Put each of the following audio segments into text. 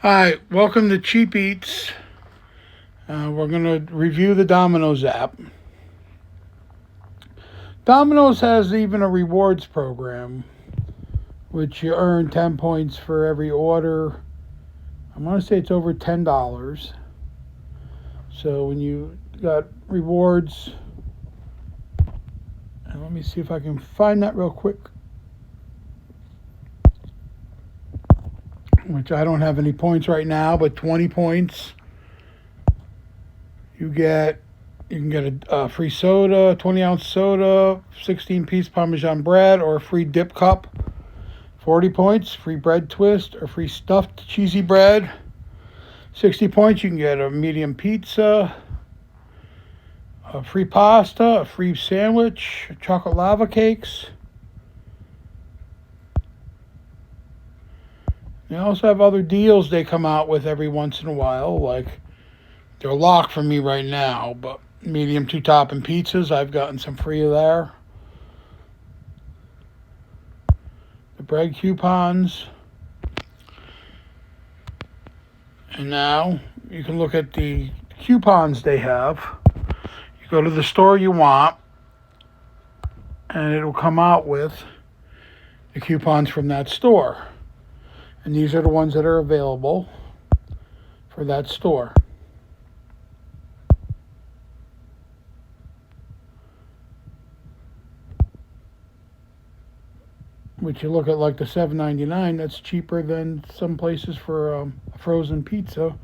Hi, welcome to Cheep Eats. We're going to review the Domino's app. Domino's has even a rewards program, which you earn 10 points for every order. I want to say it's over $10. So when you got rewards, and let me see if I can find that real quick, which I don't have any points right now, but 20 points. You can get a free soda, 20-ounce soda, 16-piece Parmesan bread, or a free dip cup. 40 points, free bread twist, or free stuffed cheesy bread. 60 points, you can get a medium pizza, a free pasta, a free sandwich, chocolate lava cakes. They also have other deals they come out with every once in a while, like they're locked for me right now, but medium two-topping pizzas, I've gotten some free there. The bread coupons. And now you can look at the coupons they have. You go to the store you want, and it'll come out with the coupons from that store. And these are the ones that are available for that store. Which you look at, like the $7.99, that's cheaper than some places for a frozen pizza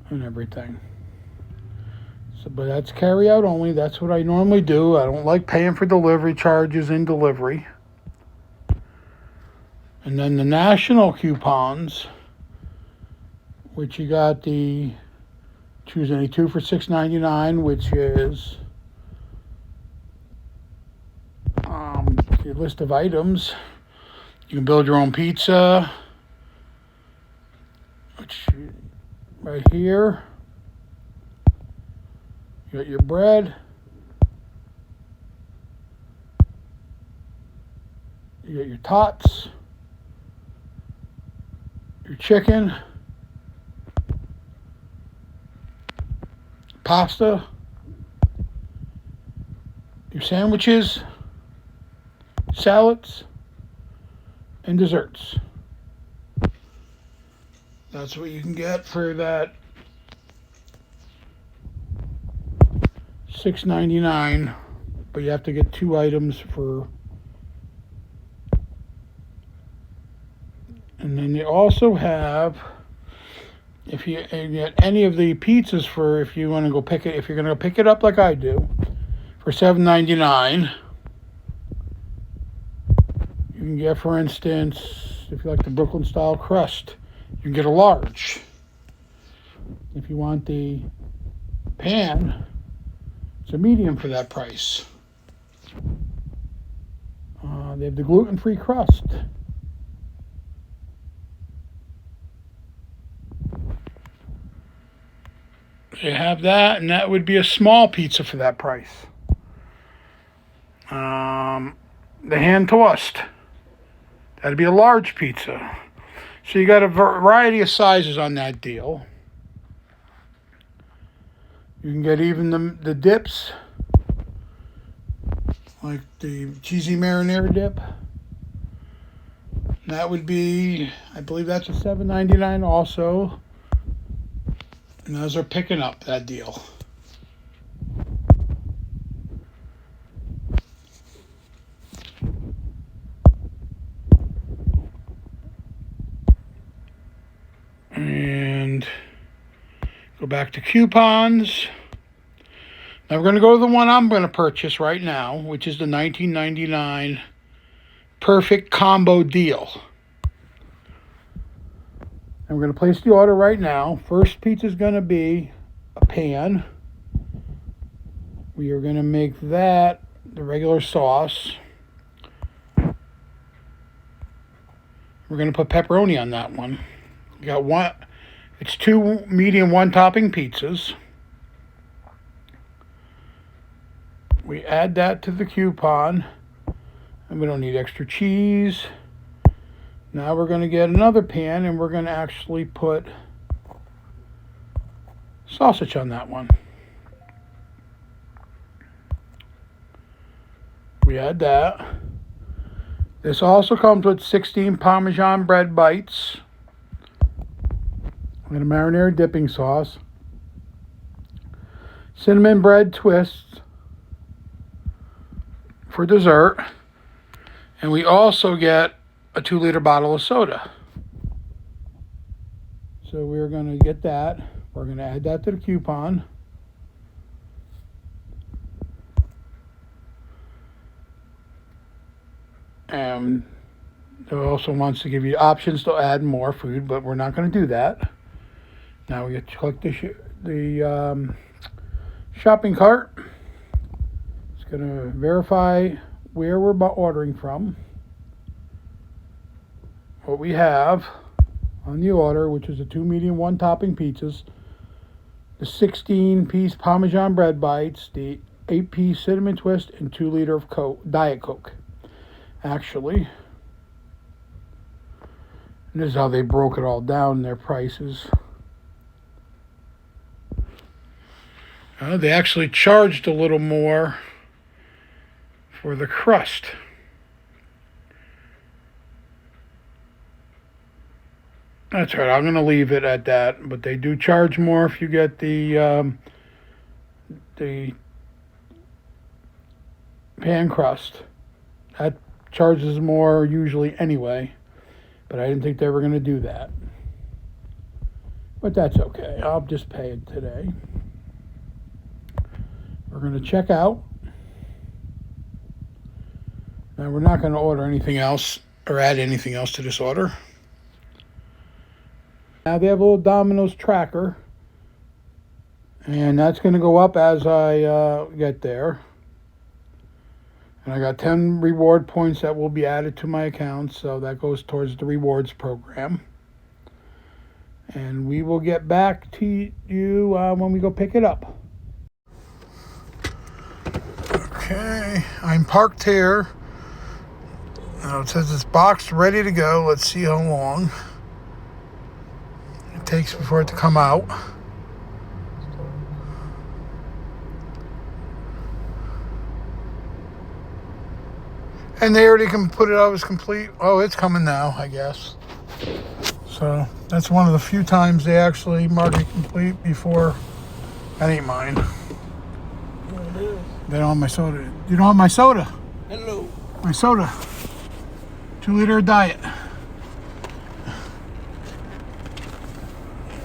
and everything. So, but that's carry out only. That's what I normally do. I don't like paying for delivery charges in delivery. And then the national coupons, which you got the choose any two for $6.99, which is your list of items. You can build your own pizza, which right here. You got your bread. You got your tots, your chicken, pasta, your sandwiches, salads, and desserts. That's what you can get for that $6.99, but you have to get two items for. And then they also have, if you get any of the pizzas for, if you want to go pick it, if you're going to go pick it up like I do, for $7.99. You can get, for instance, if you like the Brooklyn style crust, you can get a large. If you want the pan, it's a medium for that price. They have the gluten-free crust. They have that, and that would be a small pizza for that price. The hand tossed. That'd be a large pizza. So you got a variety of sizes on that deal. You can get even the dips, like the cheesy marinara dip. That would be, I believe that's a $7.99 also. And those are picking up that deal. And go back to coupons. Now we're going to go to the one I'm going to purchase right now, which is the $19.99 Perfect Combo Deal. And we're going to place the order right now. First pizza is going to be a pan. We are going to make that the regular sauce. We're going to put pepperoni on that one. We got one. It's two medium one-topping pizzas. We add that to the coupon. And we don't need extra cheese. Now we're going to get another pan and we're going to actually put sausage on that one. We add that. This also comes with 16 Parmesan bread bites and a marinara dipping sauce, cinnamon bread twists for dessert, and we also get a 2-liter bottle of soda. So we're going to get that. We're going to add that to the coupon. And it also wants to give you options to add more food, but we're not going to do that. Now we get to click the shopping cart. It's going to verify where we're ordering from. What we have on the order, which is the 2 medium 1 topping pizzas, the 16-piece Parmesan bread bites, the 8-piece cinnamon twist, and 2-liter of Diet Coke. Actually, and this is how they broke it all down, their prices. They actually charged a little more for the crust. That's right, I'm going to leave it at that, but they do charge more if you get the pan crust. That charges more usually anyway, but I didn't think they were going to do that. But that's okay, I'll just pay it today. We're going to check out. Now we're not going to order anything else or add anything else to this order. Now they have a little Domino's tracker, and that's going to go up as I get there. And I got 10 reward points that will be added to my account, so that goes towards the rewards program. And we will get back to you when we go pick it up. Okay, I'm parked here. Now it says it's boxed, ready to go. Let's see how long it takes before it to come out. And they already can put it out as complete. Oh, it's coming now, I guess. So that's one of the few times they actually mark it complete before. That ain't mine. They don't have my soda. You don't have my soda. Hello. My soda. 2-liter diet.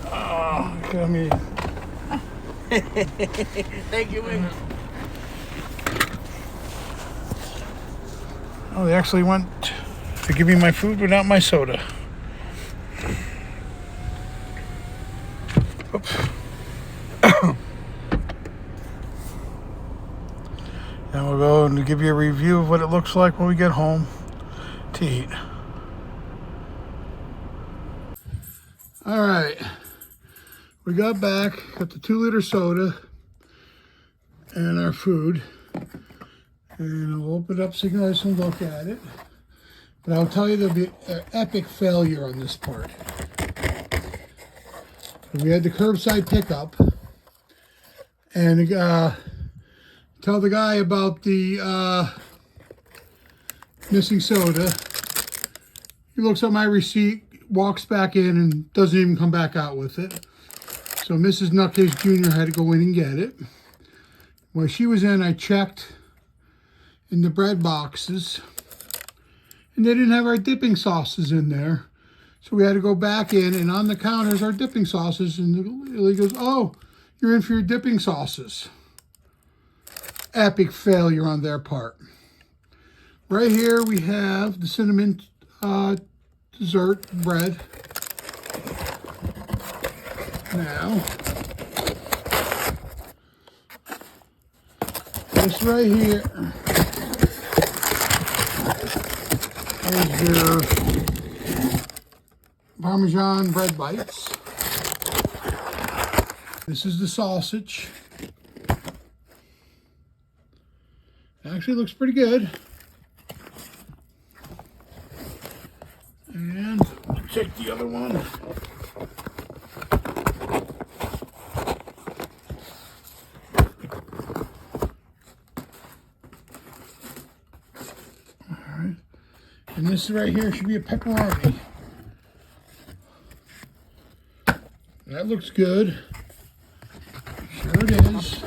Oh, got me. Thank you, man. Oh, they actually went to give me my food without my soda. Oops. Now we'll go and give you a review of what it looks like when we get home to eat. All right. We got back, got the 2-liter soda and our food. And I'll open it up so you guys can look at it. But I'll tell you there'll be an epic failure on this part. We had the curbside pickup. And tell the guy about the missing soda. He looks at my receipt, walks back in, and doesn't even come back out with it. So Mrs. Nutcase Jr. had to go in and get it. While she was in, I checked in the bread boxes, and they didn't have our dipping sauces in there. So we had to go back in, and on the counters are dipping sauces, and the lady goes, "Oh, you're in for your dipping sauces." Epic failure on their part. Right here we have the cinnamon dessert bread. Now, this right here is your Parmesan bread bites. This is the sausage. Actually looks pretty good. And check the other one. Alright. And this right here should be a pepperoni. That looks good. Sure it is.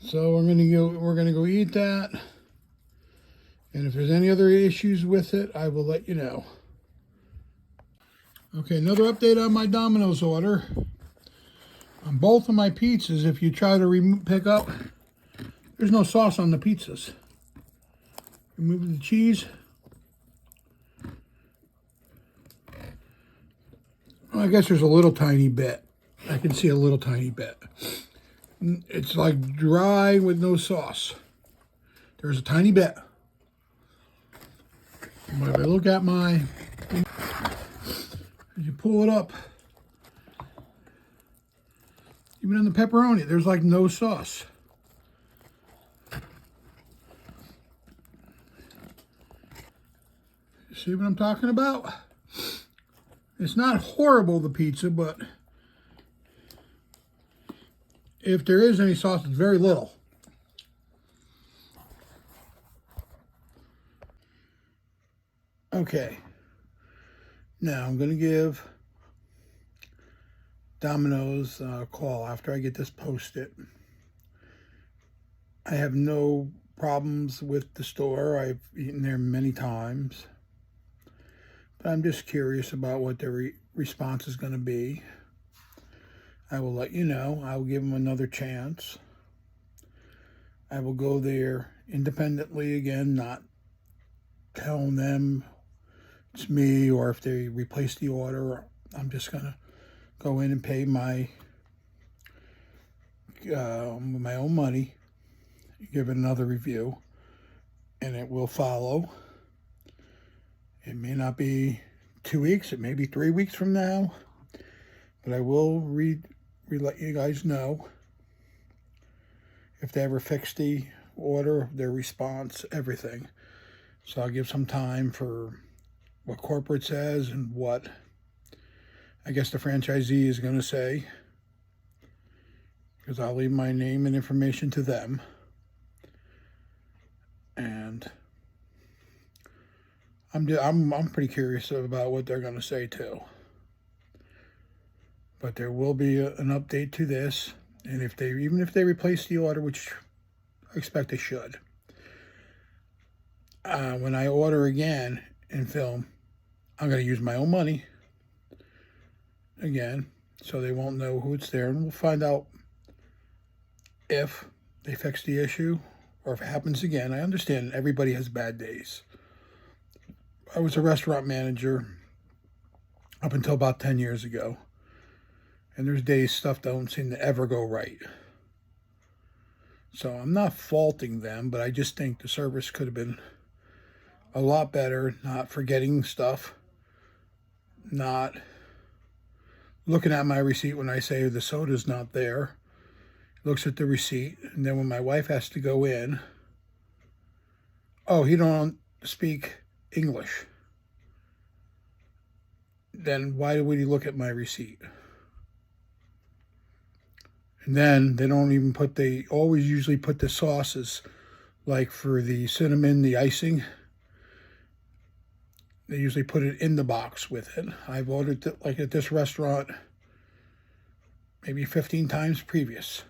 So we're gonna go eat that. And if there's any other issues with it, I will let you know. Okay, another update on my Domino's order. On both of my pizzas, if you try to pick up, there's no sauce on the pizzas. Remove the cheese. Well, I guess there's a little tiny bit. I can see a little tiny bit. It's like dry with no sauce. There's a tiny bit. But if I look at you pull it up, even on the pepperoni, there's like no sauce. See what I'm talking about? It's not horrible, the pizza, but if there is any sauce, it's very little. Okay. Now I'm going to give Domino's a call after I get this posted. I have no problems with the store. I've eaten there many times. But I'm just curious about what their response is going to be. I will let you know. I will give them another chance. I will go there independently again, not telling them it's me, or if they replace the order, I'm just going to go in and pay my own money, give it another review, and it will follow. It may not be 2 weeks, it may be 3 weeks from now, but I will let you guys know if they ever fix the order, their response, everything. So I'll give some time for what corporate says and what I guess the franchisee is going to say, because I'll leave my name and information to them. And I'm pretty curious about what they're going to say too. But there will be an update to this, and even if they replace the order, which I expect they should, when I order again and film, I'm going to use my own money again, so they won't know who it's there, and we'll find out if they fix the issue or if it happens again. I understand everybody has bad days. I was a restaurant manager up until about 10 years ago, and there's days stuff don't seem to ever go right. So I'm not faulting them, but I just think the service could have been a lot better, not forgetting stuff, not looking at my receipt when I say the soda's not there, looks at the receipt, and then when my wife has to go in, oh, he don't speak English. Then why would he look at my receipt? And then they don't even they always usually put the sauces, like for the cinnamon, the icing, they usually put it in the box with it. I've ordered it like at this restaurant maybe 15 times previous.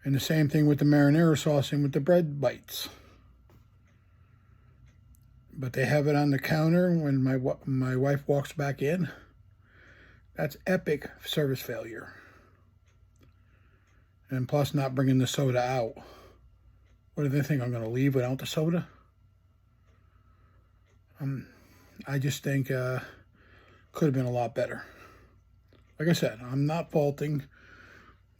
And the same thing with the marinara sauce and with the bread bites. But they have it on the counter when my wife walks back in. That's epic service failure. And plus not bringing the soda out. What do they think, I'm going to leave without the soda? I just think could have been a lot better. Like I said, I'm not faulting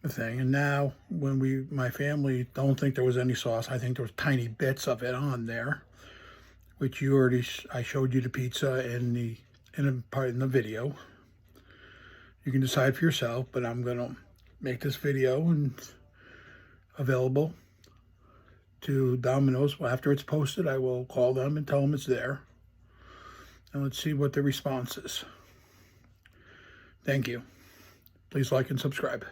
the thing. And now when my family don't think there was any sauce, I think there was tiny bits of it on there, which I showed you the pizza in the video. You can decide for yourself, but I'm gonna make this video and available to Domino's. After it's posted, I will call them and tell them it's there. And let's see what the response is. Thank you. Please like and subscribe.